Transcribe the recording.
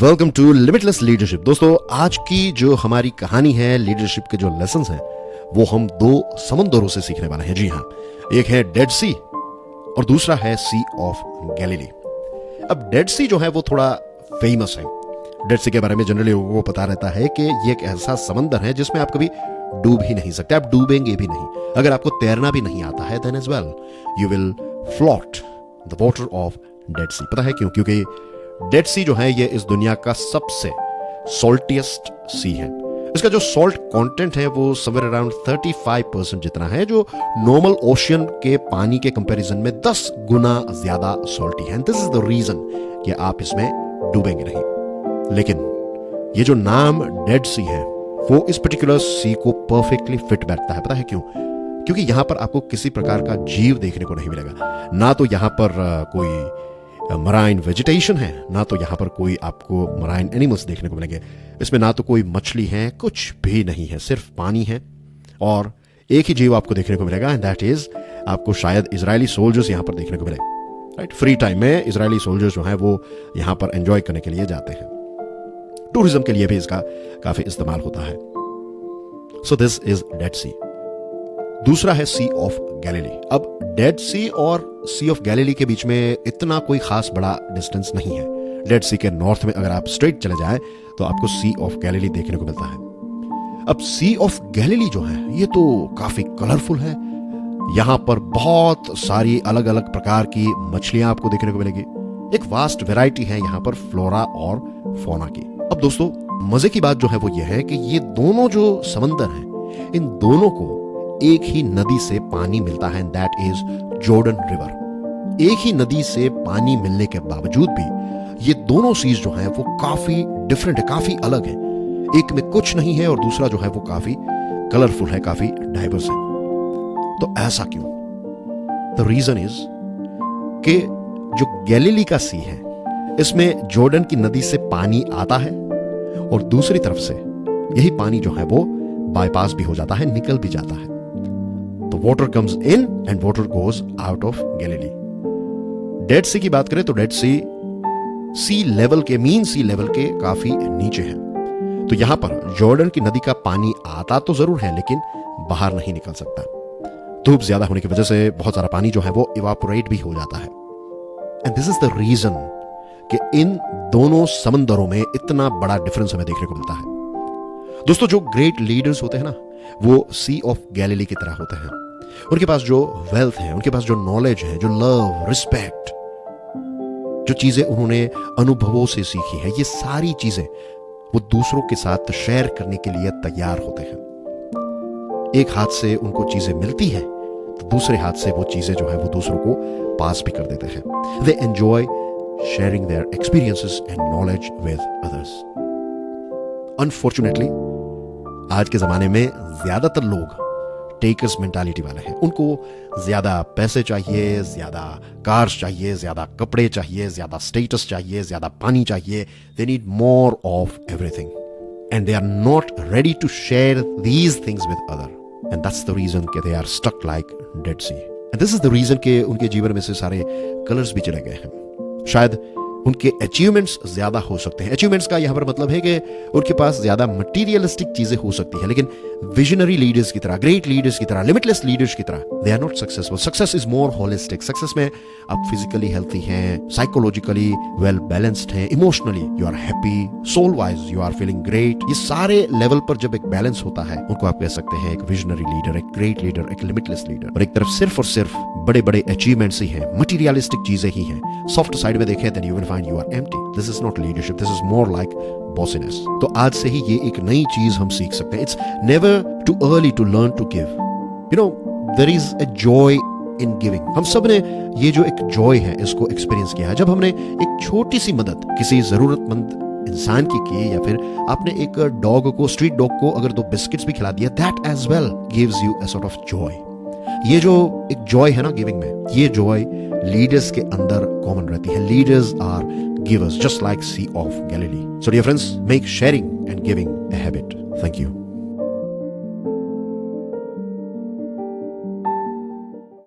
Welcome to limitless leadership. दोस्तों, आज की जो हमारी कहानी है, लीडरशिप के जो लेसन्स हैं, वो हम दो समंदरों से सीखने वाले हैं। जी हाँ, एक है डेड सी और दूसरा है सी ऑफ गैलीली। अब डेड सी जो है वो थोड़ा फेमस है। डेड सी के बारे में जनरली लोगों को पता रहता है कि ये एक ऐसा समंदर है जिसमें आप कभी डूब ही नहीं सकते, आप डूबेंगे भी नहीं। अगर आपको तैरना भी नहीं आता है then as well you will float the water of Dead Sea. पता है क्यों? क्योंकि डेड सी जो है ये इस दुनिया का सबसे सॉल्टिएस्ट सी है। इसका जो सॉल्ट कंटेंट है वो समवेयर अराउंड 35% जितना है, जो नॉर्मल ओशियन के पानी के कंपैरिजन में 10 गुना ज्यादा सॉल्टी है। दिस इज द रीजन कि आप इसमें डूबेंगे नहीं। लेकिन ये जो नाम डेड सी है वो इस पर्टिकुलर सी को परफेक्टली फिट बैठता है। पता है क्यों? क्योंकि यहां पर आपको किसी प्रकार का जीव देखने को नहीं मिलेगा। ना तो यहां पर कोई मराइन वेजिटेशन है, ना तो यहां पर कोई आपको मराइन एनिमल्स देखने को मिलेंगे। इसमें ना तो कोई मछली है, कुछ भी नहीं है, सिर्फ पानी है। और एक ही जीव आपको देखने को मिलेगा एंड दैट इज आपको शायद इजरायली सोल्जर्स यहां पर देखने को मिले। राइट, फ्री टाइम में इजरायली सोल्जर्स जो हैं वो यहां पर एंजॉय करने के लिए जाते हैं। टूरिज्म के लिए भी इसका काफी इस्तेमाल होता है। सो दिस इज डेड सी। दूसरा है सी ऑफ गैलीली। अब डेड सी और सी ऑफ गैलीली के बीच में इतना कोई खास बड़ा डिस्टेंस नहीं है। डेड सी के नॉर्थ में अगर आप स्ट्रेट चले जाएं तो आपको सी ऑफ गैलीली देखने को मिलता है। अब सी ऑफ गैलीली जो है ये तो काफी कलरफुल है। यहां पर बहुत सारी अलग अलग प्रकार की मछलियां आपको देखने को मिलेगी। एक वास्ट वैरायटी है यहां पर फ्लोरा और फौना की। अब दोस्तों, मजे की बात जो है वो ये है कि ये दोनों जो समंदर हैं, इन दोनों को एक ही नदी से पानी मिलता है, दैट इज जॉर्डन रिवर। एक ही नदी से पानी मिलने के बावजूद भी ये दोनों सीज जो हैं वो काफी डिफरेंट है, काफी अलग है। एक में कुछ नहीं है और दूसरा जो है वो काफी कलरफुल है, काफी डाइवर्स है। तो ऐसा क्यों? द रीजन इज कि जो गैलीली का सी है इसमें जॉर्डन की नदी से पानी आता है और दूसरी तरफ से यही पानी जो है वो बाईपास भी हो जाता है, निकल भी जाता है। तो water comes in and water goes out of Galilee. Dead Sea की बात करें तो डेड सी लेवल के, मीन सी लेवल के काफी नीचे है। तो यहां पर जॉर्डन की नदी का पानी आता तो जरूर है लेकिन बाहर नहीं निकल सकता। धूप ज्यादा होने की वजह से बहुत सारा पानी जो है वो इवापोरेट भी हो जाता है। And this is the reason कि इन दोनों समंदरों में इतना बड़ा डिफरेंस हमें देखने को मिलता है। दोस्तों, जो ग्रेट लीडर्स होते हैं ना, वो सी ऑफ गैलीली की तरह होते हैं। उनके पास जो वेल्थ है, उनके पास जो नॉलेज है, जो लव, रिस्पेक्ट, जो चीजें उन्होंने अनुभवों से सीखी है, ये सारी चीजें वो दूसरों के साथ शेयर करने के लिए तैयार होते हैं। एक हाथ से उनको चीजें मिलती है तो दूसरे हाथ से वो चीजें जो है वो दूसरों को पास भी कर देते हैं। They enjoy sharing their experiences and knowledge with others. Unfortunately, आज के जमाने में ज्यादातर लोग टेकर्स मेंटालिटी वाले हैं। उनको ज्यादा पैसे चाहिए, ज्यादा कार्स चाहिए, ज्यादा कपड़े चाहिए, ज्यादा स्टेटस चाहिए, ज्यादा पानी चाहिए। They need more of everything. And they are not ready to share these things with other. And that's the reason कि they are stuck like Dead Sea. And this is the reason कि उनके जीवन में से सारे colours भी चले गए हैं। शायद उनके अचीवमेंट्स ज्यादा हो सकते हैं। अचीवमेंट्स का यहां पर मतलब है कि उनके पास ज्यादा मटीरियलिस्टिक चीजें हो सकती है, लेकिन विजनरी लीडर्स की तरह, ग्रेट लीडर्स की तरह, लिमिटलेस लीडर्स की तरह they are not successful. Success is more holistic. Success में आप फिजिकली हेल्थी हैं, साइकोलॉजिकली वेल बैलेंस्ड हैं, emotionally you are happy, soul wise you are feeling great. ये सारे लेवल पर जब एक बैलेंस होता है, उनको आप कह सकते हैं एक विजनरी लीडर, एक ग्रेट लीडर, एक लिमिटलेस लीडर। और एक तरफ सिर्फ और सिर्फ बड़े बड़े अचीवमेंट्स ही हैं, मटीरियलिस्टिक चीजें ही हैं। सॉफ्ट साइड में देखें then you will find you are empty. This is not leadership, this is more like bossiness. तो आज से ही ये एक नई चीज हम सीख सकते हैं। It's never too early to learn to give. You know, there is a joy in giving. हम सब ने ये जो एक जॉय है इसको एक्सपीरियंस किया है जब हमने एक छोटी सी मदद किसी जरूरतमंद इंसान की या फिर आपने एक डॉग को, स्ट्रीट डॉग को अगर 2 बिस्किट्स भी खिला दिया, that as well gives you a sort of joy. ये जो एक जॉय है ना गिविंग में, ये जॉय लीडर्स के अंदर कॉमन रहती है। Leaders are givers just like Sea of Galilee. So dear friends, make sharing and giving a habit. Thank you.